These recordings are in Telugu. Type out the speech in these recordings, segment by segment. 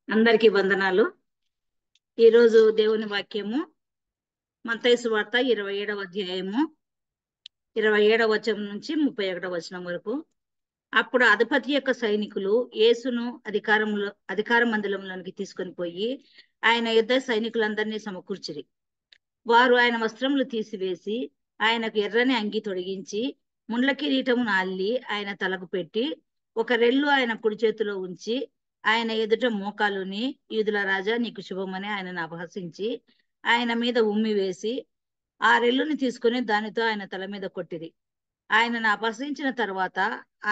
అందరికీ వందనాలు. ఈరోజు దేవుని వాక్యము మత్తయి సువార్త 27వ అధ్యాయము 27వ వచనం నుంచి 31వ వచనం వరకు. అప్పుడు అధిపతి యొక్క సైనికులు యేసును అధికార మందిరంలోనికి తీసుకొని పోయి ఆయన యుద్ధ సైనికులందరినీ సమకూర్చిరి. వారు ఆయన వస్త్రములు తీసివేసి ఆయనకు ఎర్రని అంగి తొడిగించి ముండ్ల కిరీటమును అల్లి ఆయన తలకు పెట్టి ఒక రెల్లు ఆయన కుడి చేతిలో ఉంచి ఆయన ఎదుట మోకాలుని యూదుల రాజా నీకు శుభమని ఆయనను అపహసించి ఆయన మీద ఉమ్మి వేసి ఆ రెల్లుని తీసుకుని దానితో ఆయన తల మీద కొట్టిరి. ఆయనను అపహసించిన తర్వాత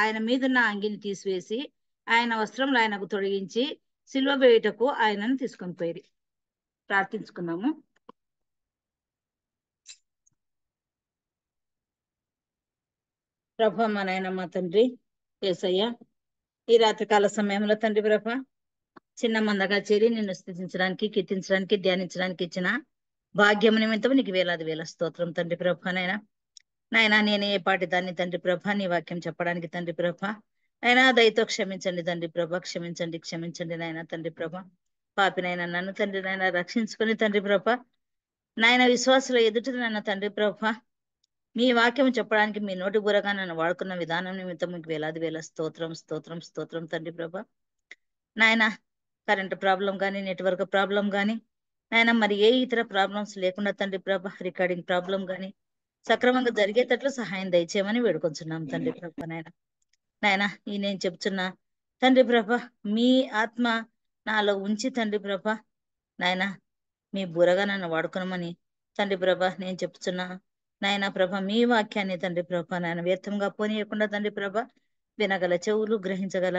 ఆయన మీదున్న అంగిని తీసివేసి ఆయన వస్త్రములు ఆయనకు తొడిగించి సిలువ వేయుటకు ఆయనను తీసుకొని పోయిరి. ప్రార్థించుకున్నాము. ప్రభా, మా నాయన, మా తండ్రి యేసయ్య, ఈ రాత్రికాల సమయంలో తండ్రి ప్రభా చిన్న మందగా చేరి నిన్ను స్థుతించడానికి, కీర్తించడానికి, ధ్యానించడానికి ఇచ్చిన భాగ్యం నిమిత్తం నీకు వేలాది వేల స్తోత్రం తండ్రి ప్రభా. నాయన నేను ఏ పాటి దాన్ని తండ్రి ప్రభా నీ వాక్యం చెప్పడానికి తండ్రి ప్రభా అయినా దయతో క్షమించండి తండ్రి ప్రభా, క్షమించండి నాయన తండ్రి ప్రభా. పాపినైనా నన్ను తండ్రి నాయన రక్షించుకుని తండ్రి ప్రభా నాయన విశ్వాసుల ఎదుటి నాయన తండ్రి ప్రభా మీ వాక్యం చెప్పడానికి మీ నోటి బురగా నన్ను వాడుకున్న విధానం నిమిత్తం మీకు వేలాది వేల స్తోత్రం తండ్రి ప్రభా. నాయన కరెంట్ ప్రాబ్లం కానీ, నెట్వర్క్ ప్రాబ్లం కానీ, నాయన మరి ఏ ఇతర ప్రాబ్లమ్స్ లేకుండా తండ్రి ప్రభా రికార్డింగ్ ప్రాబ్లం కానీ సక్రమంగా జరిగేటట్లు సహాయం దయచేయమని వేడుకొంచున్నాం తండ్రి ప్రభా. నాయన ఈ నేను చెప్తున్నా తండ్రి ప్రభా మీ ఆత్మ నాలో ఉంచి తండ్రి ప్రభా నాయన మీ బురగా నన్ను వాడుకోనమని తండ్రి ప్రభా నేను చెప్తున్నా నాయన ప్రభ మీ వాక్యాన్ని తండ్రి ప్రభ నాయన వ్యర్థంగా పోనీయకుండా తండ్రి ప్రభ వినగల చెవులు, గ్రహించగల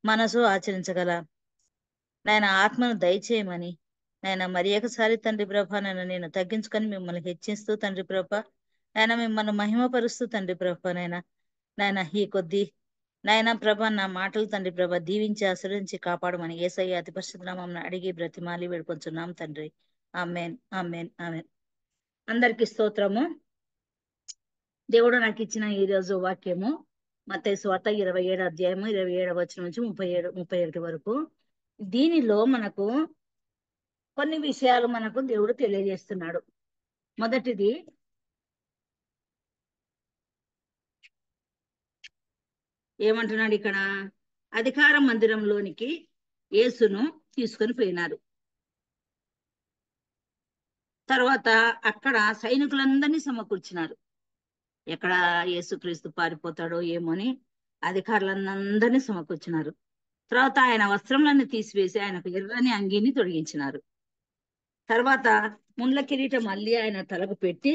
మనసు, ఆచరించగల నాయన ఆత్మను దయచేయమని నాయన మరి ఒకసారి తండ్రి ప్రభ నేను తగ్గించుకొని మిమ్మల్ని హెచ్చిస్తూ తండ్రి ప్రభ నాయన మిమ్మల్ని మహిమపరుస్తూ తండ్రి ప్రభ నాయన ఈ కొద్ది నాయన ప్రభ నా మాటలు తండ్రి ప్రభ దీవించి ఆశ్రయించి కాపాడమని యేసయ్య అతి పరిశుద్ధ నామమున అడిగి బ్రతిమాలి వేడుకొంచున్నాం తండ్రి. ఆమేన్, ఆమేన్, ఆమేన్. అందరికి స్తోత్రము. దేవుడు నాకు ఇచ్చిన ఈ రోజు వాక్యము మత్తయి సువార్త 27వ అధ్యాయము 27వ వచనం నుంచి 31 వరకు. దీనిలో మనకు కొన్ని విషయాలు మనకు దేవుడు తెలియజేస్తున్నాడు. మొదటిది, ఏమంటున్నాడు ఇక్కడ? అధికార మందిరంలోనికి యేసును తీసుకొని పోయినారు. తర్వాత అక్కడ సైనికులందరినీ సమకూర్చినారు. ఎక్కడ యేసుక్రీస్తు పారిపోతాడో ఏమోని అధికారులందరినీ సమకూర్చినారు. తర్వాత ఆయన వస్త్రములన్నీ తీసివేసి ఆయనకు ఎర్రని అంగీని తొడిగించినారు. తర్వాత ముండ్ల కిరీటం మళ్ళీ ఆయన తలకు పెట్టి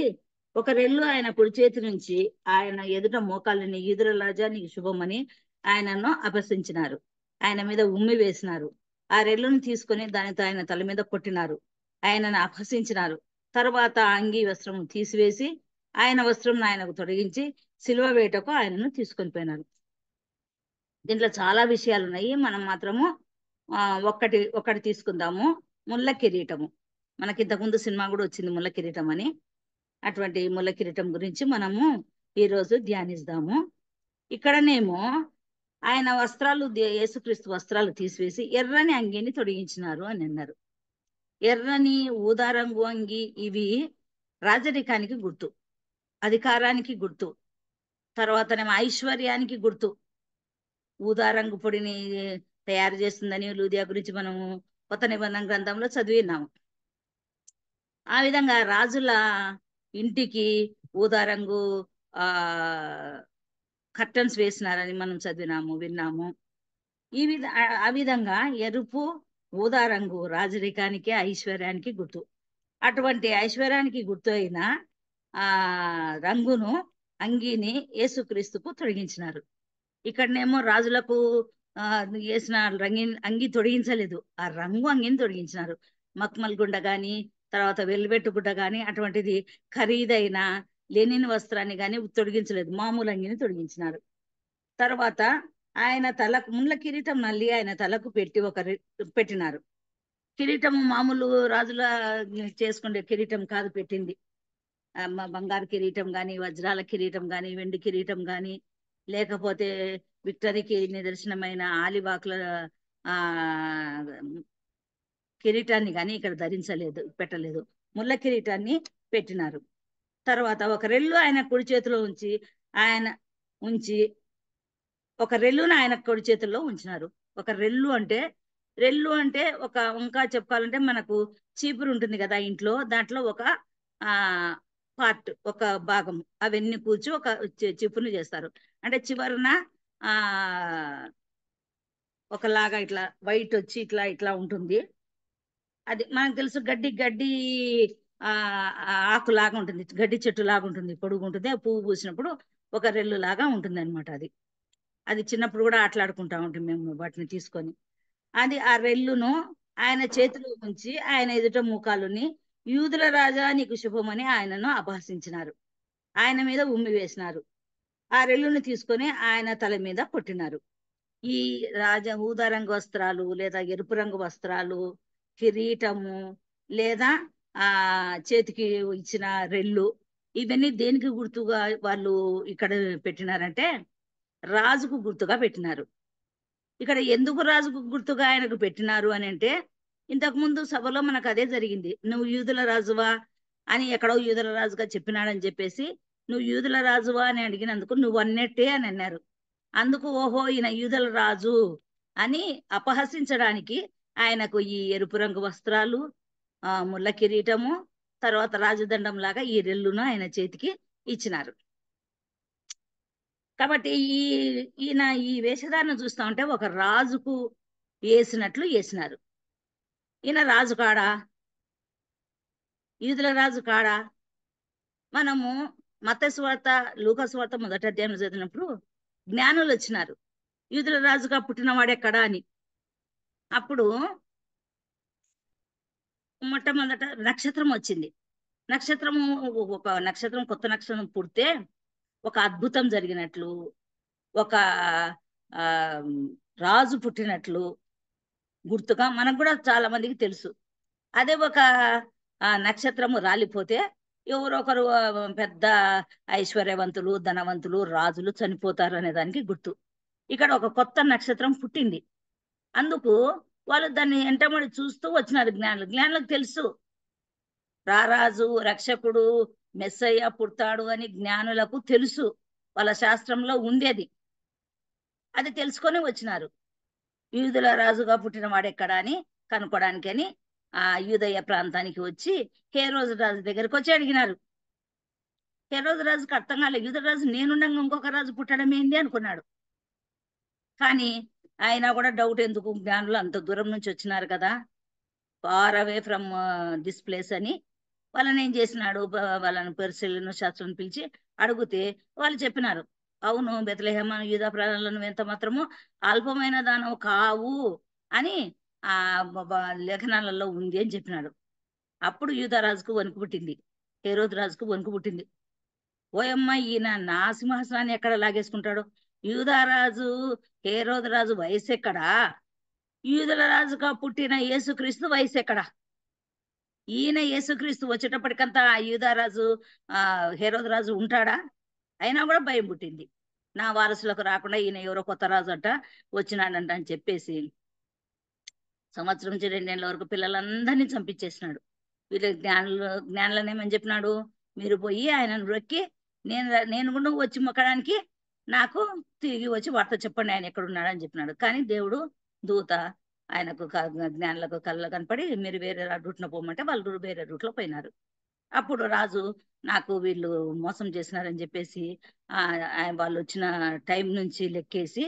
ఒక రెల్లు ఆయన కుడి చేతి నుంచి ఆయన ఎదుట మోకాళ్ళని యూదుల రాజా నీకు శుభమని ఆయనను అపహసించినారు. ఆయన మీద ఉమ్మి వేసినారు. ఆ రెల్లును తీసుకొని దానితో ఆయన తల మీద కొట్టినారు. ఆయనను అపహసించినారు. తర్వాత అంగీ వస్త్రం తీసివేసి ఆయన వస్త్రం ఆయనకు తొలగించి సిలువ వేటకు ఆయనను తీసుకొని పోయినారు. దీంట్లో చాలా విషయాలు ఉన్నాయి. మనం మాత్రము ఒక్కటి తీసుకుందాము. ముళ్ళ కిరీటము. మనకి ఇంతకుముందు సినిమా కూడా వచ్చింది ముళ్ళ కిరీటం అని. అటువంటి ముళ్ళ కిరీటం గురించి మనము ఈరోజు ధ్యానిస్తాము. ఇక్కడనేమో ఆయన వస్త్రాలు, యేసుక్రీస్తు వస్త్రాలు తీసివేసి ఎర్రని అంగీని తొడిగించినారు అని అన్నారు. ఎర్రని, ఊదా రంగు అంగి ఇవి రాజరికానికి గుర్తు, అధికారానికి గుర్తు, తర్వాతనేమో ఐశ్వర్యానికి గుర్తు. ఊదా రంగు పొడిని తయారు చేస్తుందని లూదియా గురించి మనము కొత్త నిబంధన గ్రంథంలో చదివినాము. ఆ విధంగా రాజుల ఇంటికి ఊదా రంగు కర్టన్స్ వేసినారని మనం విన్నాము. ఆ విధంగా ఎరుపు, ఊదా రంగు రాజరికానికి, ఐశ్వర్యానికి గుర్తు. అటువంటి ఐశ్వర్యానికి గుర్తు అయిన రంగును, అంగీని యేసుక్రీస్తుకు తొలగించినారు. ఇక్కడనేమో రాజులకు వేసిన అంగి తొడిగించలేదు, ఆ రంగు అంగిని తొడిగించినారు. మక్మల్ గుండ గాని, తర్వాత వెల్వెట్టు గుడ్డ గాని అటువంటిది ఖరీదైన లెనిన్ వస్త్రాన్ని గాని తొడిగించలేదు, మామూలు అంగిని తొడిగించినారు. తర్వాత ఆయన తలకు ముండ్ల కిరీటం నల్లి ఆయన తలకు పెట్టి పెట్టినారు. కిరీటము మామూలు రాజుల చేసుకునే కిరీటం కాదు పెట్టింది. బంగారు కిరీటం గాని, వజ్రాల కిరీటం గాని, వెండి కిరీటం గాని, లేకపోతే విక్టరీకి నిదర్శనమైన ఆలివాకుల కిరీటాన్ని కానీ ఇక్కడ పెట్టలేదు. ముళ్ళ కిరీటాన్ని పెట్టినారు. తర్వాత ఒక రెల్లు ఆయన కుడి చేతిలో ఉంచి ఒక రెల్లును ఆయన కుడి చేతుల్లో ఉంచినారు. ఒక రెల్లు అంటే ఇంకా చెప్పాలంటే మనకు చీపురు ఉంటుంది కదా ఇంట్లో, దాంట్లో ఒక ఆ పార్ట్, ఒక భాగం అవన్నీ కూర్చి ఒక చీపురుని చేస్తారు. అంటే చివరన ఆ ఒకలాగా ఇట్లా వైట్ వచ్చి ఇట్లా ఉంటుంది. అది మనకు తెలుసు, గడ్డి ఆ ఆకు లాగా ఉంటుంది, గడ్డి చెట్టు లాగా ఉంటుంది, పొడుగు ఉంటుంది. పువ్వు పూసినప్పుడు ఒక రెల్లు లాగా ఉంటుంది అనమాట. అది చిన్నప్పుడు కూడా ఆటలాడుకుంటా ఉంటాం మేము వాటిని తీసుకొని. అది ఆ రెల్లును ఆయన చేతిలో ఉంచి ఆయన ఎదుట మూకాలుని, యూదుల రాజా నీకు శుభమని ఆయనను అపహసించినారు. ఆయన మీద ఉమ్మి వేసినారు. ఆ రెల్లును తీసుకొని ఆయన తల మీద కొట్టినారు. ఈ ఊదా రంగు వస్త్రాలు లేదా ఎరుపు రంగు వస్త్రాలు, కిరీటము లేదా ఆ చేతికి ఇచ్చిన రెల్లు, ఇవన్నీ దేనికి గుర్తుగా వాళ్ళు ఇక్కడ పెట్టినారంటే రాజుకు గుర్తుగా పెట్టినారు. ఇక్కడ ఎందుకు రాజుకు గుర్తుగా ఆయనకు పెట్టినారు అని అంటే, ఇంతకు ముందు సభలో మనకు అదే జరిగింది. నువ్వు యూదుల రాజువా అని ఎక్కడో యూదుల రాజుగా చెప్పినాడని చెప్పేసి, నువ్వు యూదుల రాజువా అని అడిగినందుకు నువ్వు అన్నట్టే అని అన్నారు. అందుకు ఓహో ఈయన యూదుల రాజు అని అపహసించడానికి ఆయనకు ఈ ఎరుపు రంగు వస్త్రాలు, ముళ్ళ కిరీటము, తర్వాత రాజదండం లాగా ఈ రెల్లును ఆయన చేతికి ఇచ్చినారు. కాబట్టి ఈయన ఈ వేషధారణ చూస్తా ఉంటే ఒక రాజుకు వేసినట్లు వేసినారు. ఈయన రాజు కాడా? యూదుల రాజు కాడా? మనము మత్తయి సువార్త, లూకా సువార్త మొదటి అధ్యాయంలో చదివినప్పుడు జ్ఞానులు వచ్చినారు, యూదుల రాజుగా పుట్టినవాడెక్కడా అని. అప్పుడు మొట్టమొదట నక్షత్రం వచ్చింది. ఒక నక్షత్రం, కొత్త నక్షత్రం పుడితే ఒక అద్భుతం జరిగినట్లు, ఒక రాజు పుట్టినట్లు గుర్తుగా మనకు కూడా చాలా మందికి తెలుసు. అదే ఒక నక్షత్రము రాలిపోతే ఎవరో ఒకరు పెద్ద ఐశ్వర్యవంతులు, ధనవంతులు, రాజులు చనిపోతారు అనే దానికి గుర్తు. ఇక్కడ ఒక కొత్త నక్షత్రం పుట్టింది. అందుకు వాళ్ళు దాన్ని ఎంటబడి చూస్తూ వచ్చినారు. జ్ఞానులకు తెలుసు రారాజు, రక్షకుడు, మెస్సయ్య పుడతాడు అని జ్ఞానులకు తెలుసు. వాళ్ళ శాస్త్రంలో ఉంది. అది తెలుసుకొని వచ్చినారు. యూదుల రాజుగా పుట్టిన వాడెక్కడా అని కనుక్కోడానికి అని ఆ యూదయ ప్రాంతానికి వచ్చి హేరోదు రాజు దగ్గరికి వచ్చి అడిగినారు. హేరోదు రాజుకి అర్థం కాలేదు. యూదుల రాజు నేనుండగా ఇంకొక రాజు పుట్టడం ఏంది అనుకున్నాడు. కానీ ఆయన కూడా డౌట్ ఎందుకు, జ్ఞానులు అంత దూరం నుంచి వచ్చినారు కదా, far away from this place అని వాళ్ళని ఏం చేసినాడు, వాళ్ళని పరిశీలన శాస్త్రం పిలిచి అడిగితే వాళ్ళు చెప్పినారు, అవును బెత్లెహేమ యూదా ప్రాంతాలను ఎంత మాత్రము అల్పమైన దానవు కావు అని ఆ లేఖనాలలో ఉంది అని చెప్పినాడు. అప్పుడు యూదారాజుకు వణుకు పుట్టింది, హేరోదు రాజుకు వణుకు పుట్టింది. ఓయమ్మ, ఈయన నా సింహాసనాన్ని ఎక్కడ లాగేసుకుంటాడు? యూదారాజు, హేరోదు రాజు వయసు ఎక్కడా? యూదుల రాజుగా పుట్టిన యేసుక్రీస్తు వయసు ఎక్కడా? ఈయన యేసుక్రీస్తు వచ్చేటప్పటికంతా యూదారాజు హేరోదు రాజు ఉంటాడా? అయినా కూడా భయం పుట్టింది. నా వారసులకు రాకుండా ఈయన ఎవరో కొత్త రాజు అంట వచ్చినాడంట అని చెప్పేసి సంవత్సరం నుంచి 2 ఏళ్ల వరకు పిల్లలందరినీ చంపించేసినాడు. వీళ్ళు జ్ఞానులనేమని చెప్పినాడు, మీరు పోయి ఆయనను రొక్కి నేను కూడా వచ్చి మొక్కడానికి నాకు తిరిగి వచ్చి వార్త చెప్పండి ఆయన ఎక్కడున్నాడు అని చెప్పినాడు. కానీ దేవుడు దూత ఆయనకు జ్ఞానులకు కళ్ళ కనపడి మీరు వేరే రూట్న పోమంటే వాళ్ళు వేరే రూట్లో పోయినారు. అప్పుడు రాజు నాకు వీళ్ళు మోసం చేసినారని చెప్పేసి వాళ్ళు వచ్చిన టైం నుంచి లెక్కేసి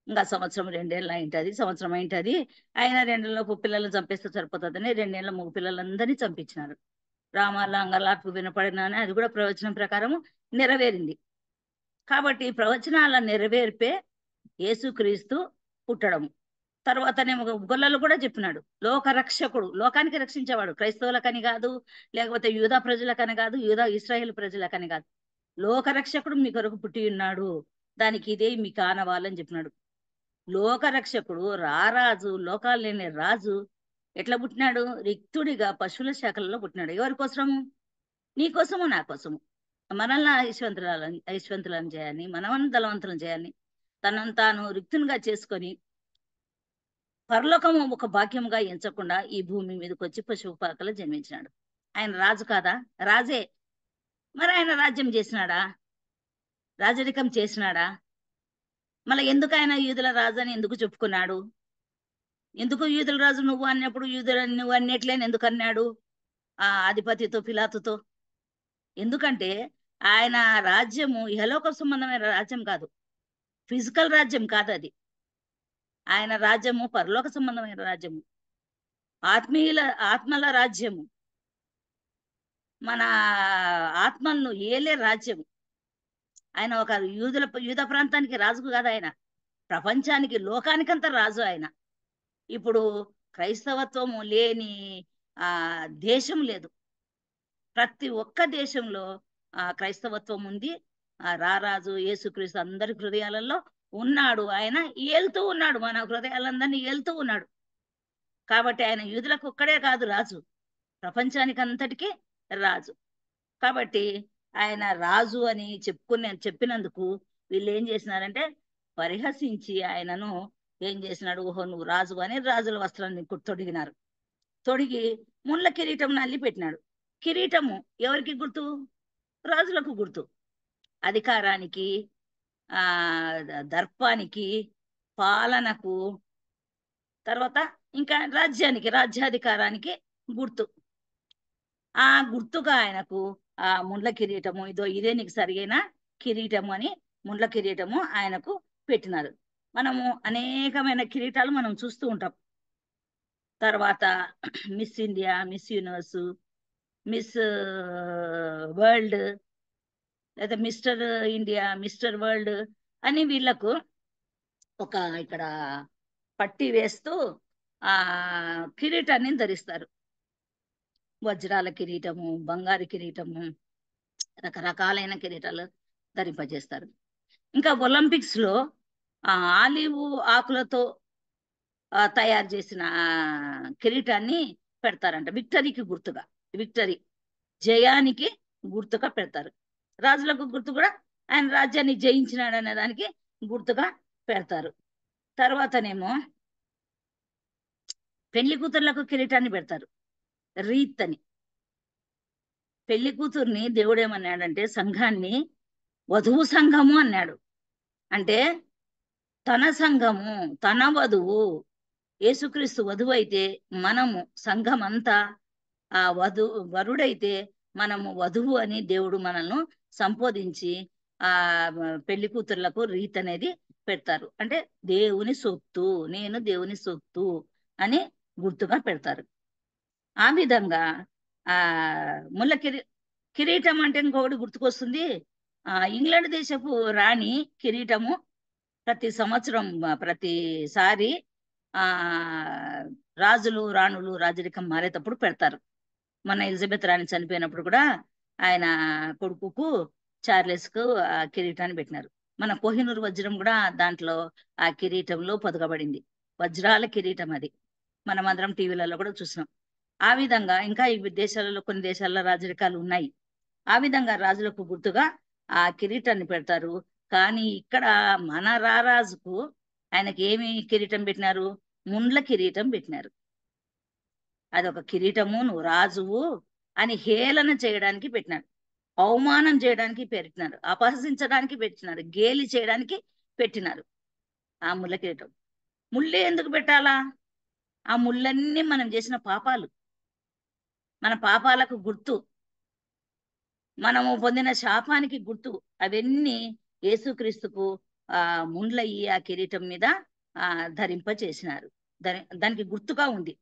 ఇంకా సంవత్సరం 2 ఏళ్ళు అయింటది, సంవత్సరం అయింటది, ఆయన 2 ఏళ్ళలోపు పిల్లలను చంపేస్తే సరిపోతుందని 2 ఏళ్ళ మగ పిల్లలందరినీ చంపించినారు. రామాల అంగలార్పు వినపడినా అది కూడా ప్రవచనం ప్రకారం నెరవేరింది. కాబట్టి ప్రవచనాల నెరవేర్పే యేసుక్రీస్తు పుట్టడము. తర్వాతనేమో గొల్లలు కూడా చెప్పినాడు, లోకరక్షకుడు, లోకానికి రక్షించేవాడు, క్రైస్తవులకని కాదు, లేకపోతే యూదా ప్రజలకని కాదు, ఇశ్రాయేల్ ప్రజలకని కాదు, లోకరక్షకుడు మీ కొరకు పుట్టి ఉన్నాడు, దానికి ఇదే మీకు ఆనవాలని చెప్పినాడు. లోకరక్షకుడు, రారాజు, లోకాలు లేని రాజు ఎట్లా పుట్టినాడు? రిక్తుడిగా పశువుల శాఖలలో పుట్టినాడు. ఎవరి కోసము? నీ కోసము, నా కోసము. మనల్ని ఐశ్వంతులను చేయాలని, మనమని ధనవంతులను చేయాలని తనను తాను రిక్తునిగా చేసుకొని పరలోకము ఒక భాగ్యముగా ఎంచకుండా ఈ భూమి మీదకి వచ్చి పశువుపాకలో జన్మించినాడు. ఆయన రాజు కాదా? రాజే. మరి ఆయన రాజ్యం చేసినాడా? రాజరికం చేసినాడా? మళ్ళీ ఎందుకు ఆయన యూదుల రాజు అని ఎందుకు చెప్పుకున్నాడు? ఎందుకు యూదుల రాజు నువ్వు అన్నప్పుడు నువ్వు అన్నట్లేని ఎందుకు అన్నాడు ఆ అధిపతితో, పిలాతుతో? ఎందుకంటే ఆయన రాజ్యము ఇహలోక సంబంధమైన రాజ్యం కాదు, ఫిజికల్ రాజ్యం కాదు అది. ఆయన రాజ్యము పరలోక సంబంధమైన రాజ్యము, ఆత్మల రాజ్యము, మన ఆత్మలను ఏలే రాజ్యము. ఆయన ఒక యూద ప్రాంతానికి రాజుకు కాదు, ఆయన ప్రపంచానికి, లోకానికంతా రాజు ఆయన. ఇప్పుడు క్రైస్తవత్వము లేని దేశం లేదు. ప్రతి ఒక్క దేశంలో క్రైస్తవత్వం ఉంది. రారాజు యేసుక్రీస్తు అందరి హృదయాలలో ఉన్నాడు. ఆయన ఏలుతూ ఉన్నాడు, మన హృదయాలందరినీ ఏలుతూ ఉన్నాడు. కాబట్టి ఆయన యూదులకు ఒక్కడే కాదు రాజు, ప్రపంచానికి అంతటికీ రాజు. కాబట్టి ఆయన రాజు అని చెప్పినందుకు వీళ్ళు ఏం చేసినారంటే పరిహసించి ఆయనను ఏం చేసినాడు, ఓహో నువ్వు రాజు అని రాజుల వస్త్రాన్ని తొడిగినారు. తొడిగి ముళ్ళ కిరీటం నల్లి పెట్టినాడు. కిరీటము ఎవరికి గుర్తు? రాజులకు గుర్తు. అధికారానికి, దర్పానికి, పాలనకు, తర్వాత ఇంకా రాజ్యానికి, రాజ్యాధికారానికి గుర్తు. ఆ గుర్తుగా ఆయనకు ఆ ముండ్ల కిరీటము, ఇదే నీకు సరియైన కిరీటము అని ముండ్ల కిరీటము ఆయనకు పెట్టినారు. మనము అనేకమైన కిరీటాలు మనం చూస్తూ ఉంటాం. తర్వాత miss India, miss universe, miss world, లేదా మిస్టర్ ఇండియా, మిస్టర్ వరల్డ్ అని వీళ్ళకు ఒక ఇక్కడ పట్టి వేస్తూ ఆ కిరీటాన్ని ధరిస్తారు. వజ్రాల కిరీటము, బంగారు కిరీటము, రకరకాలైన కిరీటాలు ధరింపజేస్తారు. ఇంకా ఒలింపిక్స్ లో ఆలివ్ ఆకులతో తయారు చేసిన కిరీటాన్ని పెడతారంట, విక్టరీకి గుర్తుగా. విక్టరీ, జయానికి గుర్తుగా పెడతారు. రాజులకు గుర్తు కూడా ఆయన రాజ్యాన్ని జయించినాడు అనే దానికి గుర్తుగా పెడతారు. తర్వాతనేమో పెళ్లి కూతుర్లకు కిరీటాన్ని పెడతారు, రీత్ అని. పెళ్లి కూతుర్ని దేవుడు ఏమన్నాడంటే సంఘాన్ని వధువు సంఘము అన్నాడు. అంటే తన సంఘము, తన వధువు. యేసుక్రీస్తు వధువు అయితే మనము సంఘం అంతా వరుడైతే మనము వధువు అని దేవుడు మనల్ని సంబోధించి పెళ్లి కూతుర్లకు రీత్ అనేది పెడతారు. అంటే దేవుని సొత్తు, నేను దేవుని సొత్తు అని గుర్తుగా పెడతారు. ఆ విధంగా ముళ్ళ కిరీటం అంటే ఇంకొకటి గుర్తుకొస్తుంది. ఇంగ్లాండ్ దేశపు రాణి కిరీటము ప్రతి సంవత్సరం, ప్రతిసారి రాజులు రాణులు రాజరికం మారేటప్పుడు పెడతారు. మన ఎలిజబెత్ రాణి చనిపోయినప్పుడు కూడా ఆయన కొడుకుకు చార్లెస్ కు ఆ కిరీటాన్ని పెట్టినారు. మన కోహినూరు వజ్రం కూడా దాంట్లో ఆ కిరీటంలో పొదగబడింది, వజ్రాల కిరీటం అది. మనమందరం టీవీలలో కూడా చూసినాం. ఆ విధంగా ఇంకా ఈ దేశాలలో, కొన్ని దేశాల్లో రాజరికాలు ఉన్నాయి. ఆ విధంగా రాజులకు గుర్తుగా ఆ కిరీటాన్ని పెడతారు. కానీ ఇక్కడ మన రారాజుకు ఆయనకి ఏమి కిరీటం పెట్టినారు? ముండ్ల కిరీటం పెట్టినారు. అదొక కిరీటము, నువ్వు రాజువు అని హేళన చేయడానికి పెట్టినారు, అవమానం చేయడానికి పెట్టినారు, అపహసించడానికి పెట్టినారు, గేలి చేయడానికి పెట్టినారు ఆ ముళ్ళ కిరీటం. ముళ్ళే ఎందుకు పెట్టాలా? ఆ ముళ్ళన్నీ మనం చేసిన పాపాలు, మన పాపాలకు గుర్తు, మనము పొందిన శాపానికి గుర్తు. అవన్నీ యేసుక్రీస్తుకు ముండ్లయ్యి ఆ కిరీటం మీద ధరింప చేసినారు. దానికి గుర్తుగా ఉంది.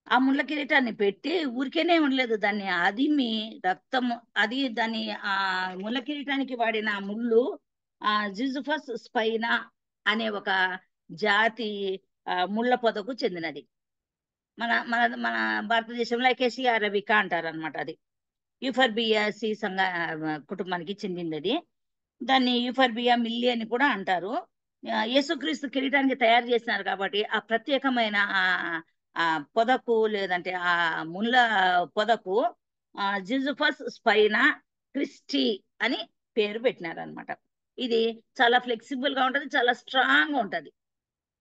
ఆ ముళ్ళ కిరీటాన్ని పెట్టి ఊరికేనే ఉండలేదు, దాన్ని అదిమి రక్తము, అది దాన్ని ముళ్ళ కిరీటానికి వాడిన ముళ్ళు జిజుఫస్ స్పైనా అనే ఒక జాతి ముళ్ళ పొదకు చెందినది. మన మన మన భారతదేశంలో ఎకేసియా అరబికా అంటారు అనమాట. అది యూఫర్బియాసి కుటుంబానికి చెందింది. అది దాన్ని యూఫర్బియా మిల్లి అని కూడా అంటారు. యేసుక్రీస్తు కిరీటానికి తయారు చేసినారు కాబట్టి ఆ ప్రత్యేకమైన ఆ పొదకు, లేదంటే ఆ ముళ్ళ పొదకు జిజుఫస్ స్పైనా క్రిస్టీ అని పేరు పెట్టినారు అనమాట. ఇది చాలా ఫ్లెక్సిబుల్ గా ఉంటది, చాలా స్ట్రాంగ్ గా ఉంటది.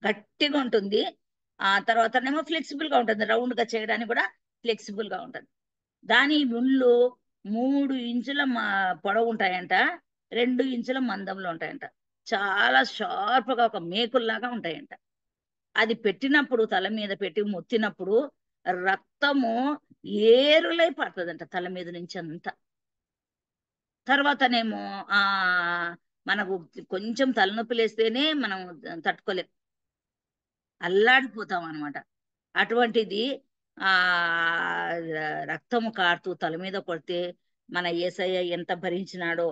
గట్టిగా ఉంటుంది. ఆ తర్వాతనేమో ఫ్లెక్సిబుల్ గా ఉంటుంది, రౌండ్ గా చేయడానికి కూడా ఫ్లెక్సిబుల్ గా ఉంటుంది. దాని ముళ్ళు 3 ఇంచుల పొడవు ఉంటాయంట, 2 ఇంచుల మందంలో ఉంటాయంట. చాలా షార్ప్ గా ఒక మేకుల్లాగా ఉంటాయంట. అది పెట్టినప్పుడు, తల మీద పెట్టి మొత్తినప్పుడు రక్తము ఏరులై పడుతుందంట తల మీద నుంచి అంతా. తర్వాతనేమో ఆ మనకు కొంచెం తలనొప్పి లేస్తేనే మనం తట్టుకోలేం, అల్లాడిపోతాం అనమాట. అటువంటిది ఆ రక్తము కారుతూ తల మీద కొడితే మన యేసయ్య ఎంత భరించినాడో,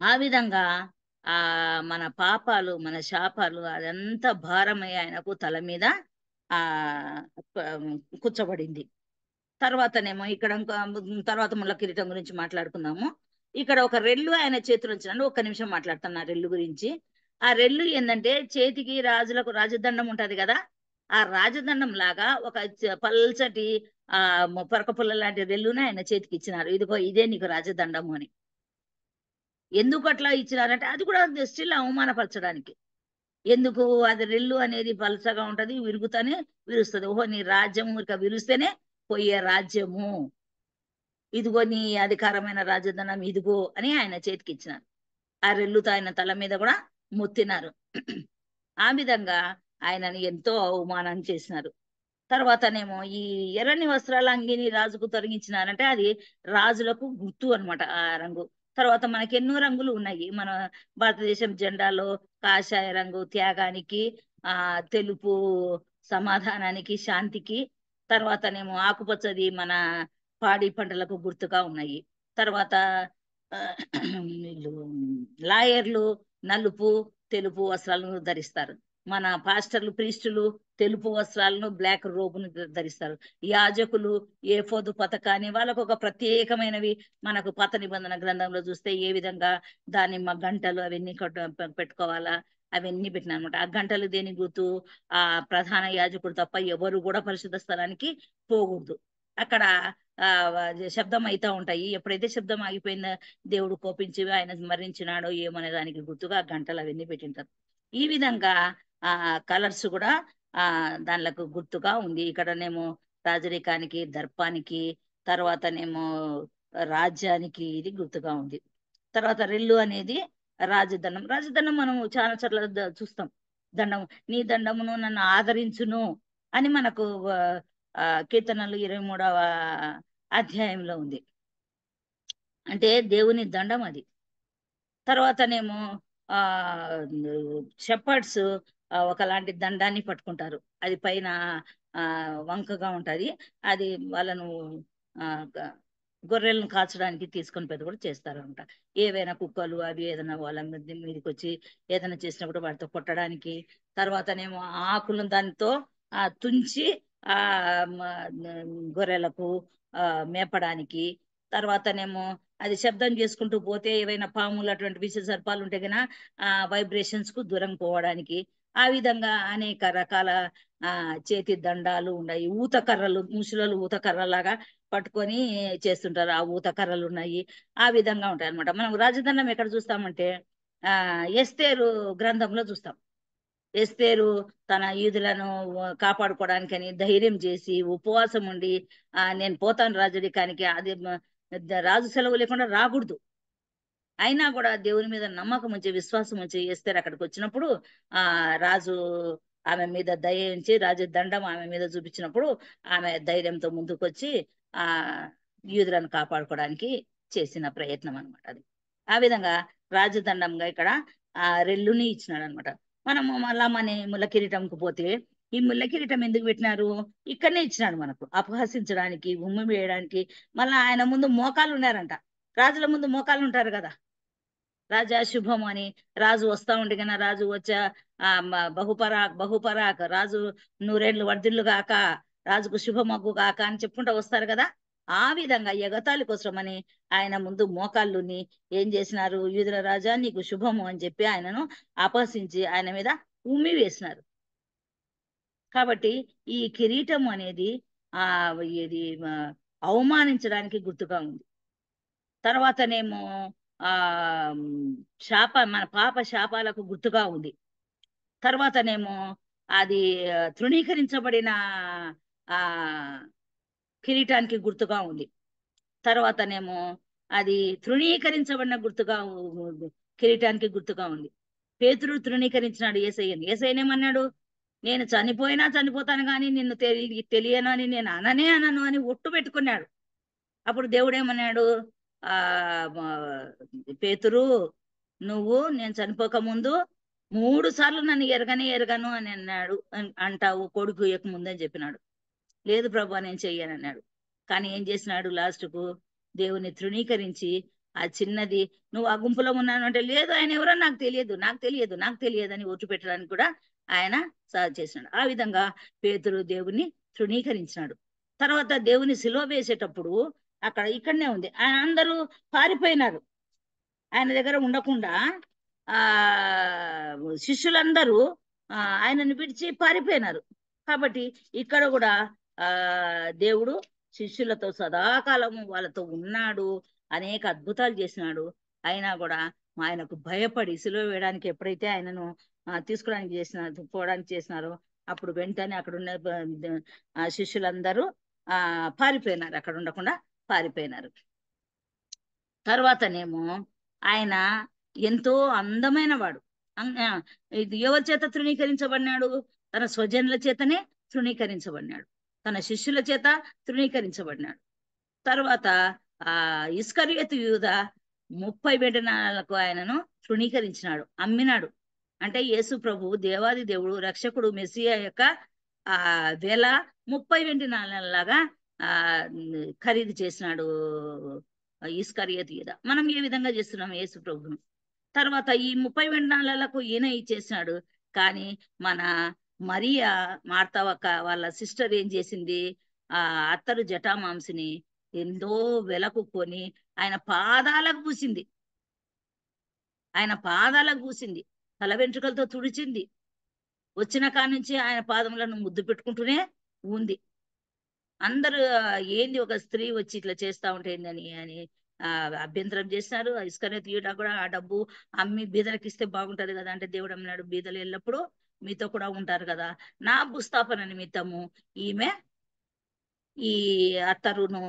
ఆ విధంగా ఆ మన పాపాలు, మన శాపాలు అదంతా భారమై ఆయనకు తల మీద ఆ ప- కూర్చోబడింది. తర్వాతనేమో ఇక్కడ తర్వాత ముళ్ళ కిరీటం గురించి మాట్లాడుకుందాము. ఇక్కడ ఒక రెల్లు ఆయన చేతులు ఉంచినాడు. ఒక్క నిమిషం మాట్లాడుతాను ఆ రెల్లు గురించి. ఆ రెల్లు ఏంటంటే, చేతికి రాజులకు రాజదండం ఉంటది కదా, ఆ రాజదండం లాగా ఒక పల్చటి ఆ పొరక పుల్ల లాంటి రెల్లునే ఆయన చేతికి ఇచ్చినారు. ఇదిగో ఇదే నీకు రాజదండము అని. ఎందుకు అట్లా ఇచ్చినారంటే, అది కూడా స్టిల్ అవమానపరచడానికి. ఎందుకు, అది రెల్లు అనేది పలసగా ఉంటది, విరుగుతానే విరుస్తుంది. ఓహో నీ రాజ్యం ఇక విరుస్తేనే పోయే రాజ్యము, ఇదిగో నీ అధికారమైన రాజధనం ఇదిగో అని ఆయన చేతికి ఇచ్చినారు. ఆ రెల్లుతో ఆయన తల మీద కూడా మొత్తినారు. ఆ విధంగా ఆయనని ఎంతో అవమానం చేసినారు. తర్వాతనేమో ఈ ఎర్రని వస్త్రాల అంగిని రాజుకు తొలగించినారంటే, అది రాజులకు గుర్తు అన్నమాట ఆ రంగు. తర్వాత మనకి ఎన్నో రంగులు ఉన్నాయి మన భారతదేశం జెండాలో. కాషాయ రంగు త్యాగానికి, ఆ తెలుపు సమాధానానికి, శాంతికి. తర్వాతనేమో ఆకుపచ్చది మన పాడి పంటలకు గుర్తుగా ఉన్నాయి. తర్వాత ఆ, వీళ్ళు లాయర్లు నలుపు తెలుపు వస్త్రాలను ధరిస్తారు. మన పాస్టర్లు ప్రీస్టులు తెలుపు వస్త్రాలను బ్లాక్ రోబును ధరిస్తారు. యాజకులు ఏఫోదు పతకాన్ని, వాళ్ళకు ఒక ప్రత్యేకమైనవి. మనకు పాత నిబంధన గ్రంథంలో చూస్తే ఏ విధంగా దానిమ్మ గంటలు అవన్నీ పెట్టుకోవాలా, అవన్నీ పెట్టిన అనమాట. ఆ గంటలు దేని గుర్తు, ఆ ప్రధాన యాజకుడు తప్ప ఎవరు కూడా పరిశుద్ధ స్థలానికి పోకూడదు. అక్కడ ఆ శబ్దం అయితా ఉంటాయి. ఎప్పుడైతే శబ్దం ఆగిపోయిందో దేవుడు కోపించి ఆయన మరణించినాడో ఏమనే దానికి గుర్తుగా ఆ గంటలు అవన్నీ పెట్టింటారు. ఈ విధంగా ఆ కలర్స్ కూడా ఆ దానిలకు గుర్తుగా ఉంది. ఇక్కడనేమో రాజరికానికి, దర్పానికి, తర్వాతనేమో రాజ్యానికి ఇది గుర్తుగా ఉంది. తర్వాత రెల్లు అనేది రాజదండం. రాజదండం మనం చాలా చోట్ల చూస్తాం. దండం, నీ దండమును నన్ను ఆదరించును అని మనకు కీర్తనలు 23వ అధ్యాయంలో ఉంది. అంటే దేవుని దండం అది. తర్వాతనేమో ఆ షెపర్డ్స్ ఒకలాంటి దండాన్ని పట్టుకుంటారు. అది పైన ఆ వంకగా ఉంటది. అది వాళ్ళను ఆ గ- గొర్రెలను కాల్చడానికి తీసుకొని పెద్ద కూడా చేస్తారంట. ఏవైనా కుక్కలు అవి ఏదైనా వాళ్ళ మీదకి వచ్చి ఏదైనా చేసినప్పుడు వాటితో కొట్టడానికి. తర్వాతనేమో ఆకులను దానితో తుంచి ఆ గొర్రెలకు ఆ మేపడానికి. తర్వాతనేమో అది శబ్దం చేసుకుంటూ పోతే ఏవైనా పాములు అటువంటి విష సర్పాలు ఉంటే గన ఆ వైబ్రేషన్స్ కు దూరం పోవడానికి. ఆ విధంగా అనేక రకాల ఆ చేతి దండాలు ఉన్నాయి. ఊతకర్రలు, ముసలోళ్ళు ఊతకర్రలాగా పట్టుకొని చేస్తుంటారు. ఆ ఊతకర్రలు ఉన్నాయి. ఆ విధంగా ఉంటాయి అన్నమాట. మనం రాజదండం ఎక్కడ చూస్తామంటే ఆ ఎస్తేరు గ్రంథంలో చూస్తాం. ఎస్తేరు తన యూదులను కాపాడుకోవడానికని ధైర్యం చేసి ఉపవాసం ఉండి నేను పోతాను రాజరికానికి, అది రాజు సెలవు లేకుండా రాకూడదు, అయినా కూడా దేవుని మీద నమ్మకం ఉంచి విశ్వాసం ఉంచి ఎస్తేరు అక్కడికి వచ్చినప్పుడు ఆ రాజు ఆమె మీద దయ ఉంచి రాజదండం ఆమె మీద చూపించినప్పుడు ఆమె ధైర్యంతో ముందుకొచ్చి ఆ యూదులను కాపాడుకోవడానికి చేసిన ప్రయత్నం అనమాట అది. ఆ విధంగా రాజదండంగా ఇక్కడ రెల్లుని ఇచ్చినాడు అనమాట. మనము మళ్ళా మన ముళ్ళ కిరీటంకు పోతే, ఈ ముళ్ళ కిరీటం ఎందుకు పెట్టినారు, ఇక్కడనే ఇచ్చినాడు మనకు అపహసించడానికి, ఉమ్మి వేయడానికి. మళ్ళా ఆయన ముందు మోకాళ్ళు ఉన్నారంట. రాజుల ముందు మోకాళ్ళు ఉంటారు కదా, రాజా శుభం అని. రాజు వస్తా ఉండే కన్నా రాజు వచ్చా బహుపరాక్ బహుపరాక్, రాజు నూరేళ్లు వర్ధిల్లు గాక, రాజుకు శుభమగ్గు గాక అని చెప్పుకుంటూ వస్తారు కదా. ఆ విధంగా ఎగతాళి కోసమని ఆయన ముందు మోకాళ్ళుని ఏం చేసినారు, యూదుల రాజా నీకు శుభము అని చెప్పి ఆయనను అపహసించి ఆయన మీద ఉమ్మి వేసినారు. కాబట్టి ఈ కిరీటం అనేది ఆ ఇది అవమానించడానికి గుర్తుగా ఉంది. తర్వాతనేమో ఆ మన పాప శాపాలకు గుర్తుగా ఉంది. తర్వాతనేమో అది తృణీకరించబడిన ఆ కిరీటానికి గుర్తుగా ఉంది. తర్వాతనేమో అది తృణీకరించబడిన గుర్తుగా కిరీటానికి గుర్తుగా ఉంది. పేతురు తృణీకరించినాడు యేసయ్యని. యేసయ్యనేమన్నాడు, నేను చనిపోయినా చనిపోతాను కానీ నిన్ను తెలియను అని నేను అనను అని ఒట్టు పెట్టుకున్నాడు. అప్పుడు దేవుడేమన్నాడు, ఆ పేతురు, నువ్వు నేను చనిపోక ముందు 3 సార్లు నన్ను ఎరగను అని అన్నాడు అంటావు కొడుకు ఇయ్యక ముందని చెప్పినాడు. లేదు ప్రభు నేను చెయ్యనన్నాడు. కానీ ఏం చేసినాడు, లాస్ట్కు దేవుని తృణీకరించి ఆ చిన్నది, నువ్వు ఆ గుంపులో ఉన్నాను అంటే, లేదు ఆయన ఎవరో నాకు తెలియదు అని ఒట్టు పెట్టడానికి కూడా ఆయన చేసినాడు. ఆ విధంగా పేతురు దేవుని తృణీకరించినాడు. తర్వాత దేవుని సిలువ వేసేటప్పుడు ఇక్కడనే ఉంది, ఆయన అందరూ పారిపోయినారు. ఆయన దగ్గర ఉండకుండా ఆ శిష్యులందరూ ఆయనను విడిచి పారిపోయినారు. కాబట్టి ఇక్కడ కూడా దేవుడు శిష్యులతో సదాకాలము వాళ్ళతో ఉన్నాడు, అనేక అద్భుతాలు చేసినాడు. అయినా కూడా ఆయనకు భయపడి సిలువ వేయడానికి ఎప్పుడైతే ఆయనను తీసుకోవడానికి పోవడానికి చేసినారో అప్పుడు వెంటనే అక్కడ ఉన్న శిష్యులందరూ పారిపోయినారు, అక్కడ ఉండకుండా పారిపోయినారు. తర్వాతనేమో ఆయన ఎంతో అందమైన వాడు. ఇది ఎవరి చేత తృణీకరించబడినాడు? తన స్వజనుల చేతనే తృణీకరించబడినాడు, తన శిష్యుల చేత తృణీకరించబడినాడు. తర్వాత ఇస్కరియోతు యూదా 30 వెండి నాణాలకు ఆయనను తృణీకరించినాడు, అమ్మినాడు. అంటే యేసు ప్రభు దేవాది దేవుడు, రక్షకుడు, మెస్సియా యొక్క వెల 30 వెండి నాణాలలాగా ఖరీదు చేసినాడు ఇస్కరియోతు యూదా. మనం ఏ విధంగా చేస్తున్నాం యేసు ప్రభును? తర్వాత ఈ 30 వెండి నాణాలకు ఈయన ఇచ్చేసినాడు. కానీ మన మరియా మార్తవక్క వాళ్ళ సిస్టర్ ఏం చేసింది, అత్తరు జటామాంసిని ఎంతో వెలకు కొని ఆయన పాదాలకు పూసింది, తల వెంట్రుకలతో తుడిచింది. వచ్చిన కాడ నుంచి ఆయన పాదములను ముద్దు పెట్టుకుంటూనే ఉంది. అందరూ ఏంది ఒక స్త్రీ వచ్చి ఇట్లా చేస్తా ఉంటేందని అని అభ్యంతరం చేసినారు. ఇస్కరియోతు యూదా కూడా ఆ డబ్బు అమ్మి బీదలకు ఇస్తే బాగుంటది కదా అంటే, దేవుడు అన్నాడు, బీదలు ఎల్లప్పుడూ మీతో కూడా ఉంటారు కదా, నా భూస్థాపన నిమిత్తము ఈమె ఈ అత్తరును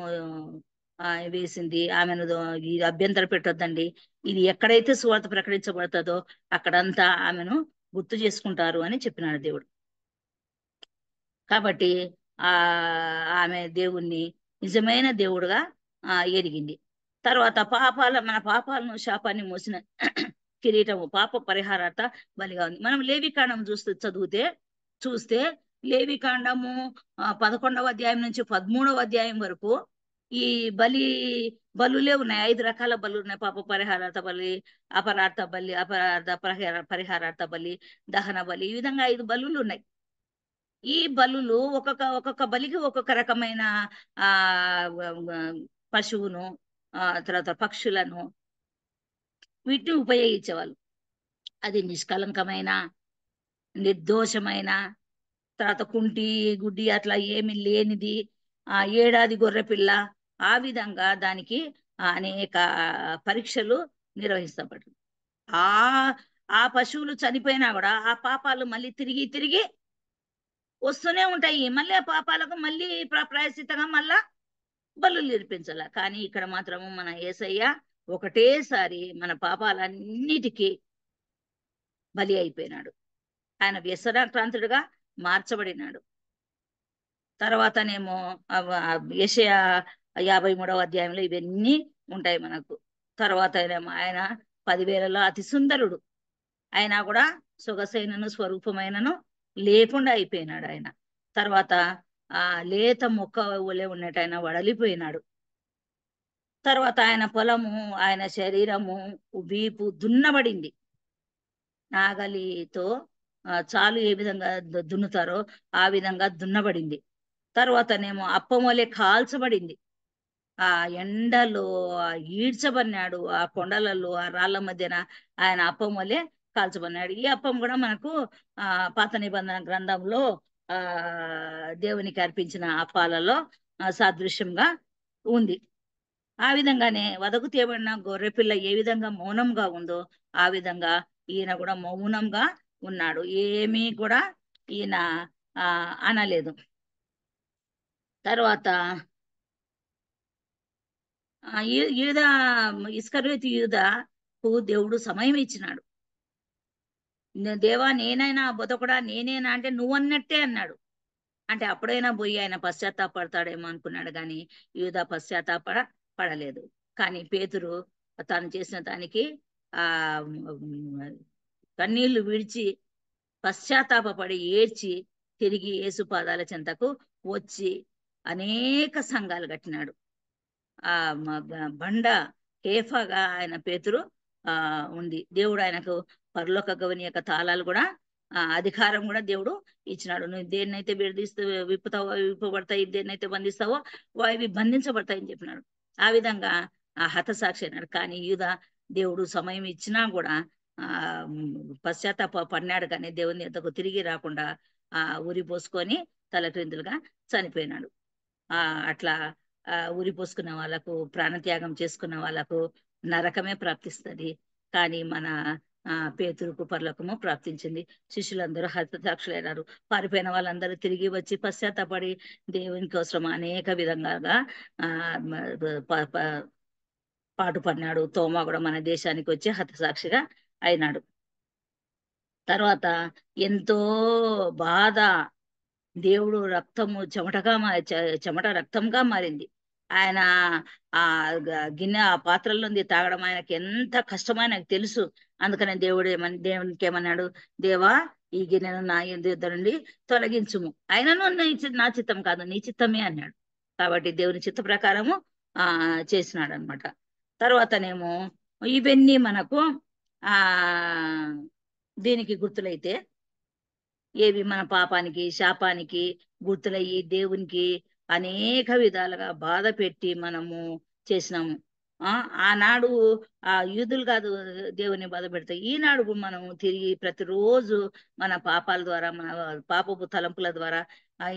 వేసింది, ఆమెను ఈ అభ్యంతరం పెట్టొద్దండి, ఇది ఎక్కడైతే సువార్త ప్రకటించబడుతుందో అక్కడంతా ఆమెను గుర్తు చేసుకుంటారు అని చెప్పినాడు దేవుడు. కాబట్టి ఆమె దేవుణ్ణి నిజమైన దేవుడుగా ఎరిగింది. తర్వాత మన పాపాలను శాపాన్ని మోసిన కిరీటము పాప పరిహారార్థ బలిగా ఉంది. మనం లేవికాండం చూస్తే లేవికాండము 11వ అధ్యాయం నుంచి 13వ అధ్యాయం వరకు ఈ బలులే ఉన్నాయి. 5 రకాల బలు ఉన్నాయి. పాప పరిహారార్థ బలి, అపరార్థ బలి, పరిహారార్థ బలి, దహన బలి, ఈ విధంగా 5 బలులు ఉన్నాయి. ఈ బలులు ఒక్కొక్క బలికి ఒక్కొక్క రకమైన పశువును, తర్వాత పక్షులను, వీటిని ఉపయోగించేవాళ్ళు. అది నిష్కలంకమైన, నిర్దోషమైన, తర్వాత కుంటి గుడ్డి అట్లా ఏమి లేనిది, ఏడాది గొర్రెపిల్ల, ఆ విధంగా దానికి అనేక పరీక్షలు నిర్వహిస్తపడుతుంది. ఆ పశువులు చనిపోయినా కూడా ఆ పాపాలు మళ్ళీ తిరిగి వస్తూనే ఉంటాయి. మళ్ళీ ఆ పాపాలకు మళ్ళీ ప్రాయశ్చితంగా మళ్ళా బలు నిర్పించాల. కానీ ఇక్కడ మాత్రము మన యేసయ్య ఒకటేసారి మన పాపాలన్నిటికీ బలి అయిపోయినాడు. ఆయన వ్యసనాక్రాంతుడుగా మార్చబడినాడు. తర్వాతనేమో యెషయా 53వ అధ్యాయంలో ఇవన్నీ ఉంటాయి మనకు. తర్వాత ఆయన 10,000లో అతి సుందరుడు అయినా కూడా సొగసైనను స్వరూపమైనను లేకుండా అయిపోయినాడు ఆయన. తర్వాత లేత మొక్క ఒలే ఉన్నట్టు ఆయన వడలిపోయినాడు. తర్వాత ఆయన పొలము, ఆయన శరీరము, వీపు దున్నబడింది. నాగలితో చాలు ఏ విధంగా దున్నుతారో ఆ విధంగా దున్నబడింది. తర్వాతనేమో అప్పమొలే కాల్చబడింది. ఆ ఎండలో ఈడ్చబడినాడు, ఆ కొండలలో ఆ రాళ్ల మధ్యన ఆయన అప్పమొలే కాల్చబడినాడు. ఈ అప్పం కూడా మనకు పాత నిబంధన గ్రంథంలో దేవునికి అర్పించిన అప్పాలలో సాదృశ్యంగా ఉంది. ఆ విధంగానే వదకు తేబడిన గొర్రెపిల్ల ఏ విధంగా మౌనంగా ఉందో ఆ విధంగా ఈయన కూడా మౌనంగా ఉన్నాడు. ఏమీ కూడా ఈయన అనలేదు. తర్వాత యూదా ఇస్కరియోతు యూదాకు దేవుడు సమయం ఇచ్చినాడు. దేవా నేనైనా బొతకుడా నేనేనా అంటే నువ్వన్నట్టే అన్నాడు. అంటే అప్పుడైనా పోయి ఆయన పశ్చాత్తాపడతాడేమో అనుకున్నాడు, కానీ యూదా పడలేదు. కానీ పేతురు తాను చేసిన దానికి ఆ కన్నీళ్లు విడిచి పశ్చాత్తాపడి ఏడ్చి తిరిగి యేసు పాదాల చెంతకు వచ్చి అనేక సంఘాలు కట్టినాడు. ఆ బండ కేఫాగా ఆయన పేతురు ఉంది. దేవుడు ఆయనకు పరలోక గవని యొక్క తాళాలు కూడా అధికారం కూడా దేవుడు ఇచ్చినాడు. నువ్వు దేన్నైతే విడదీస్తూ విప్పుతావో విప్పబడతాయి, దేన్నైతే బంధిస్తావో అవి బంధించబడతాయని చెప్పినాడు. ఆ విధంగా హతసాక్షి అయినాడు. కానీ యూదా దేవుడు సమయం ఇచ్చినా కూడా పశ్చాత్తాపడినాడు, కానీ దేవుని ఎద్దకు తిరిగి రాకుండా ఉరి పోసుకొని తలక్రిందులుగా చనిపోయినాడు. అట్లా ఉరి పోసుకున్న వాళ్ళకు, ప్రాణత్యాగం చేసుకున్న వాళ్ళకు నరకమే ప్రాప్తిస్తుంది. కానీ మన పేతురుకు పరలోకము ప్రాప్తించింది. శిష్యులందరూ హతసాక్షులైనారు. పారిపోయిన వాళ్ళందరూ తిరిగి వచ్చి పశ్చాత్తాపడి దేవుని కోసం అనేక విధంగా పాటుపడినాడు. తోమా కూడా మన దేశానికి వచ్చి హతసాక్షిగా అయినాడు. తర్వాత ఎంతో బాధ, దేవుడు రక్తము చెమట రక్తంగా మారింది. ఆయన ఆ గిన్నె ఆ పాత్రలో తాగడం ఆయనకి ఎంత కష్టమో ఆయనకు తెలుసు. అందుకనే దేవునికి ఏమన్నాడు, దేవా ఈ గిన్నెను నా యుద్ధ నుండి తొలగించుము, అయినను నా చిత్తం కాదు నీ చిత్తమే అన్నాడు. కాబట్టి దేవుని చిత్త ప్రకారము చేసినాడు అనమాట. తర్వాతనేమో ఇవన్నీ మనకు దీనికి గుర్తులైతే, ఏవి మన పాపానికి శాపానికి గుర్తులయ్యి దేవునికి అనేక విధాలుగా బాధ పెట్టి మనము చేసినాము. ఆనాడు యూదులు కాదు దేవుని బాధ పెడతాయి. ఈనాడు మనము తిరిగి ప్రతిరోజు మన పాపాల ద్వారా, మన పాపపు తలంపుల ద్వారా,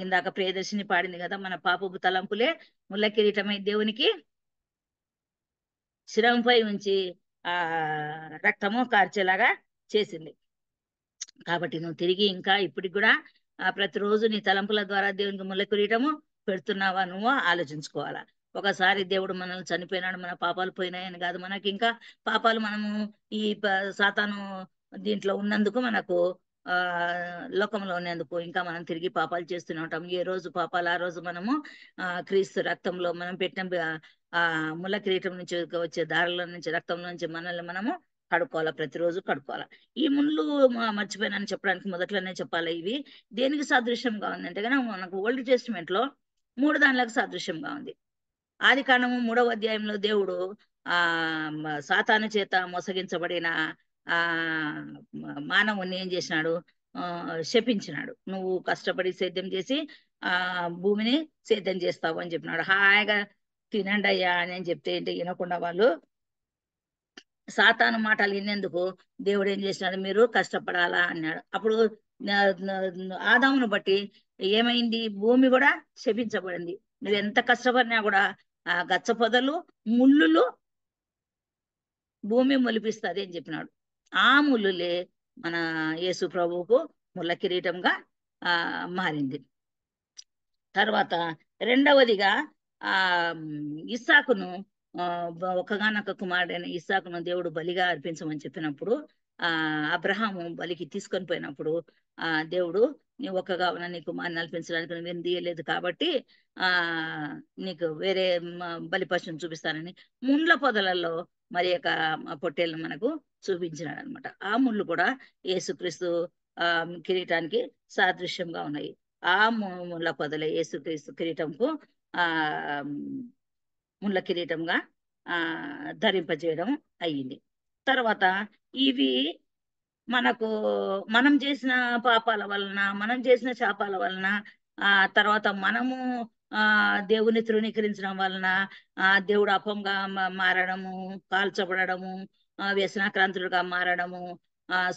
ఇందాక ప్రియదర్శిని పాడింది కదా, మన పాపపు తలంపులే ముళ్ళ కిరీటమై దేవునికి శిరంపై ఉంచి రక్తము కార్చేలాగా చేసింది. కాబట్టి నువ్వు తిరిగి ఇంకా ఇప్పటికి కూడా ప్రతిరోజు నీ తలంపుల ద్వారా దేవునికి ముళ్ళ కిరీటము పెడుతున్నావా నువ్వు ఆలోచించుకోవాలా. ఒకసారి దేవుడు మనల్ని చనిపోయినాడు, మన పాపాలు పోయినాయని కాదు, మనకి ఇంకా పాపాలు మనము ఈ సాతాను దీంట్లో ఉన్నందుకు, మనకు లోకంలో ఉన్నందుకు ఇంకా మనం తిరిగి పాపాలు చేస్తూనే ఉంటాం. ఏ రోజు పాపాలు ఆ రోజు మనము క్రీస్తు రక్తంలో మనం పెట్టిన ముళ్ళ కిరీటం నుంచి వచ్చే దారిలో నుంచి, రక్తంలో నుంచి మనల్ని మనము కడుక్కోవాలా, ప్రతిరోజు కడుక్కోవాలా. ఈ ముళ్ళు మర్చిపోయినాను చెప్పడానికి మొదట్లోనే చెప్పాలి. ఇవి దేనికి సాదృశ్యంగా ఉంది అంటే కనుక మనకు ఓల్డ్ టెస్టిమెంట్ లో 3 దానిలకు సాదృశ్యంగా ఉంది. ఆదికాండము 3వ అధ్యాయంలో దేవుడు సాతాను చేత మోసగించబడిన మానవుని ఏం చేసినాడు, శపించినాడు. నువ్వు కష్టపడి సేద్యం చేసి భూమిని సేద్యం చేస్తావు అని చెప్పినాడు. హాయిగా తినండి అయ్యా అని చెప్తే ఏంటి వినకుండా వాళ్ళు సాతాను మాటలు వినేందుకు దేవుడు ఏం చేసినాడు, మీరు కష్టపడాలా అన్నాడు. అప్పుడు ఆదామును బట్టి ఏమైంది, భూమి కూడా శపించబడింది. నువ్వు ఎంత కష్టపడినా కూడా గచ్చ పొదలు ముళ్ళులు భూమి మొలిపిస్తుంది అని చెప్పినాడు. ఆ ముళ్ళులే మన యేసు ప్రభువుకు ముళ్ళ కిరీటంగా మారింది. తర్వాత రెండవదిగా ఇస్సాకును, ఒకగానొక కుమారుడైన ఇస్సాకును దేవుడు బలిగా అర్పించమని చెప్పినప్పుడు, అబ్రహాము బలికి తీసుకొని పోయినప్పుడు దేవుడు నీ ఒక్కగా ఉన్న నీ కుమారుని అర్పించడానికి నువ్వేం తీయలేదు కాబట్టి నీకు వేరే బలి పశువుని చూపిస్తానని ముండ్ల పొదలలో మరి యొక్క పొట్టేళ్ళను మనకు చూపించినాడు అనమాట. ఆ ముళ్ళు కూడా యేసుక్రీస్తు కిరీటానికి సాదృశ్యంగా ఉన్నాయి. ఆ ముళ్ళ పొదలే యేసుక్రీస్తు కిరీటంకు ముళ్ళ కిరీటంగా ధరింపజేయడం అయ్యింది. తర్వాత ఇవి మనకు మనం చేసిన పాపాల వలన, మనం చేసిన శాపాల వలన, తర్వాత మనము దేవుని తృణీకరించడం వలన దేవుడు అపంగా మారడము, కాల్చబడము, వ్యసనాక్రాంతుడుగా మారడము,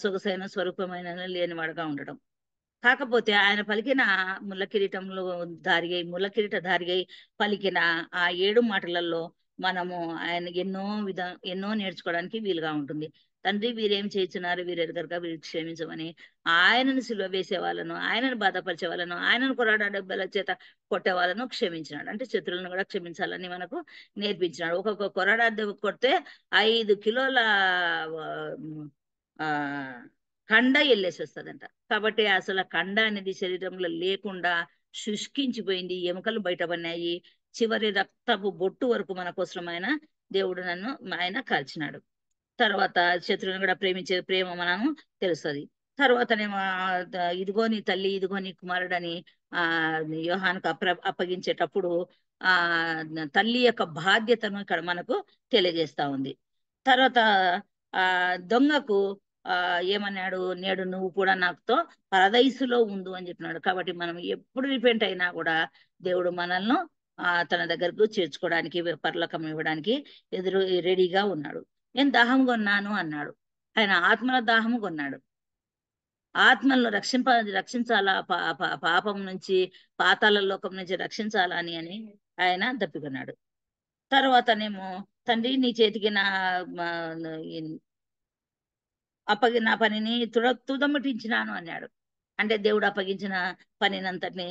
సొగసైన స్వరూపమైన లేనివాడుగా ఉండడం. కాకపోతే ఆయన పలికిన ముళ్ళ కిరీటంలో ముళ్ళ కిరీట ధారిగై పలికిన ఆ 7 మాటలలో మనము ఆయన ఎన్నో నేర్చుకోవడానికి వీలుగా ఉంటుంది. తండ్రి వీరేం చేస్తున్నారు, వీరెరుగరుగా వీరు క్షమించమని ఆయనను సిలువ వేసే వాళ్ళను, ఆయనను బాధపరిచే వాళ్ళను, ఆయనను కొరాడా డబ్బల చేత కొట్టే వాళ్ళను క్షమించినాడు. అంటే శత్రువులను కూడా క్షమించాలని మనకు నేర్పించినాడు. ఒక్కొక్క కొరాడా దెబ్బ కొడితే 5 కిలోల ఆ కండ వెళ్ళేసి వస్తుందంట. కాబట్టి అసలు ఆ కండ అనేది శరీరంలో లేకుండా శుష్కించిపోయింది, ఎముకలు బయటపడినాయి, చివరి రక్తపు బొట్టు వరకు మన కోసం దేవుడు ఆయన కాల్చినాడు. తర్వాత శత్రువుని కూడా ప్రేమించే ప్రేమ మనము తెలుస్తుంది. తర్వాతనేమో ఇదిగో నీ తల్లి, ఇదిగో నీ కుమారుడని ఆ యోహానుకు అప్పగించేటప్పుడు ఆ తల్లి యొక్క బాధ్యతను ఇక్కడ మనకు తెలియజేస్తా ఉంది. తర్వాత ఆ దొంగకు ఏమన్నాడు, నేడు నువ్వు కూడా నాతో పరదైసులో ఉండు అని చెప్పినాడు. కాబట్టి మనం ఎప్పుడు రిపెంట్ అయినా కూడా దేవుడు మనల్ని తన దగ్గరకు చేర్చుకోవడానికి, పరలోకం ఇవ్వడానికి ఎదురు రెడీగా ఉన్నాడు. నేను దాహం కొన్నాను అన్నాడు. ఆయన ఆత్మల దాహము కొన్నాడు. ఆత్మలను రక్షించాలా, పాపం నుంచి, పాతాళ లోకం నుంచి రక్షించాలా అని ఆయన దప్పికొన్నాడు. తర్వాతనేమో తండ్రి నీ చేతికి నా పనిని తుదముట్టించినాను అన్నాడు. అంటే దేవుడు అప్పగించిన పనినంతటిని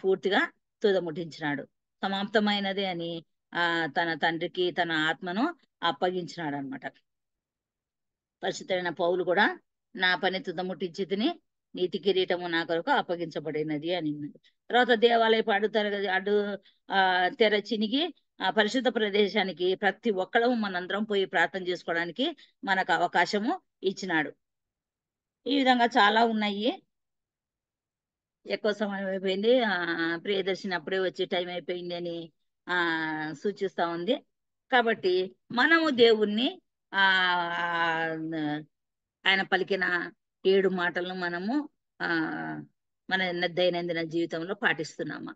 పూర్తిగా తుదముట్టించినాడు, సమాప్తమైనది అని తన తండ్రికి తన ఆత్మను అప్పగించినాడు అనమాట. పరిశుద్ధమైన పౌలు కూడా నా పని తుదముట్టించి తిని నీతి కిరీటము నా కొరకు అప్పగించబడినది అని. తర్వాత దేవాలయపు అడ్డు తెర చినిగి పరిశుద్ధ ప్రదేశానికి ప్రతి ఒక్కడము మనందరం పోయి ప్రార్థన చేసుకోవడానికి మనకు అవకాశము ఇచ్చినాడు. ఈ విధంగా చాలా ఉన్నాయి. ఎక్కువ సమయం అయిపోయింది, ప్రియదర్శిని అప్పుడే వచ్చే టైం అయిపోయింది అని సూచిస్తా ఉంది. కాబట్టి మనము దేవుణ్ణి ఆయన పలికిన 7 మాటలను మనము మన దైనందిన జీవితంలో పాటిస్తున్నామా,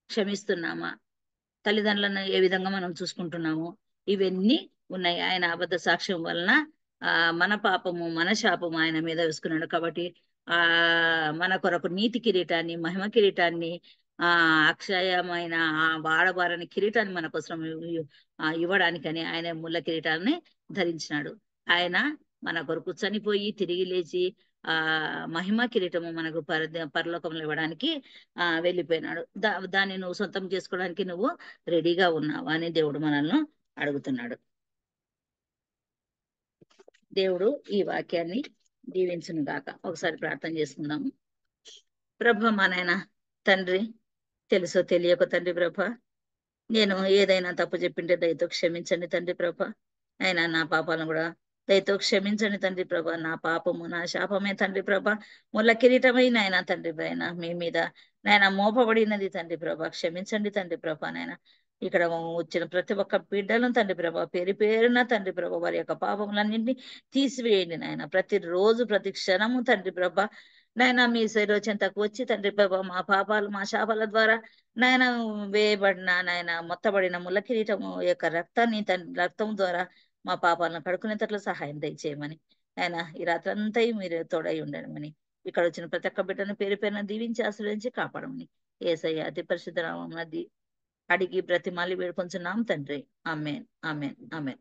క్షమిస్తున్నామా, తల్లిదండ్రులను ఏ విధంగా మనం చూసుకుంటున్నాము, ఇవన్నీ ఉన్నాయి. ఆయన అబద్ధ సాక్ష్యం వలన మన పాపము, మన శాపము ఆయన మీద వేసుకున్నాడు. కాబట్టి మన కొరకు నీతి కిరీటాన్ని, మహిమ కిరీటాన్ని, అక్షయమైన వాడబారని కిరీటాన్ని మన కోసం ఇవ్వడానికని ఆయన ముళ్ళ కిరీటాన్ని ధరించినాడు. ఆయన మన కొరకు చనిపోయి తిరిగి లేచి మహిమ కిరీటము మనకు పరలోకంలో ఇవ్వడానికి వెళ్ళిపోయినాడు. దాన్ని నువ్వు సొంతం చేసుకోవడానికి నువ్వు రెడీగా ఉన్నావా అని దేవుడు మనల్ని అడుగుతున్నాడు. దేవుడు ఈ వాక్యాన్ని దీవించును గాక. ఒకసారి ప్రార్థన చేసుకుందాము. ప్రభ మా నాయన తండ్రి, తెలుసో తెలియక తండ్రి ప్రభ, నేను ఏదైనా తప్పు చెప్పింటే దయతో క్షమించండి తండ్రి ప్రభ. అయినా నా పాపాలను కూడా దయతో క్షమించండి తండ్రి ప్రభ. నా పాపము, నా శాపమే తండ్రి ప్రభ, ముళ్ళ కిరీటమై నాయన తండ్రి పైన మీ మీద నాయన మోపబడినది తండ్రి ప్రభ. క్షమించండి తండ్రి ప్రభ. నాయన ఇక్కడ వచ్చిన ప్రతి ఒక్క బిడ్డలను తండ్రి ప్రభ, పేరు పేరున తండ్రి ప్రభ, వారి యొక్క పాపములన్నింటినీ తీసివేయండి నాయన. ప్రతిరోజు ప్రతి క్షణము తండ్రి ప్రభ నాయన మీ శరీరచెంతకు వచ్చి తండ్రి ప్రభ, మా పాపాలు, మా శాపాల ద్వారా నాయన వేయబడిన నాయన మొత్తబడిన ముళ్ళ కిరీటము యొక్క రక్తాన్ని రక్తం ద్వారా మా పాపాలను కడుక్కునేటట్లు సహాయం దయచేయమని ఆయన ఈ రాత్రంతా మీరు తోడై ఉండమని, ఇక్కడ వచ్చిన ప్రతి ఒక్క బిడ్డను పేరు పేరున దీవించి ఆశ్రయించి కాపాడమని యేసయ్య అతి పరిశుద్ధ నామమున అడిగి బ్రతిమాలి వేడుకొంచున్నాం తండ్రి. ఆమేన్, ఆమేన్, ఆమేన్.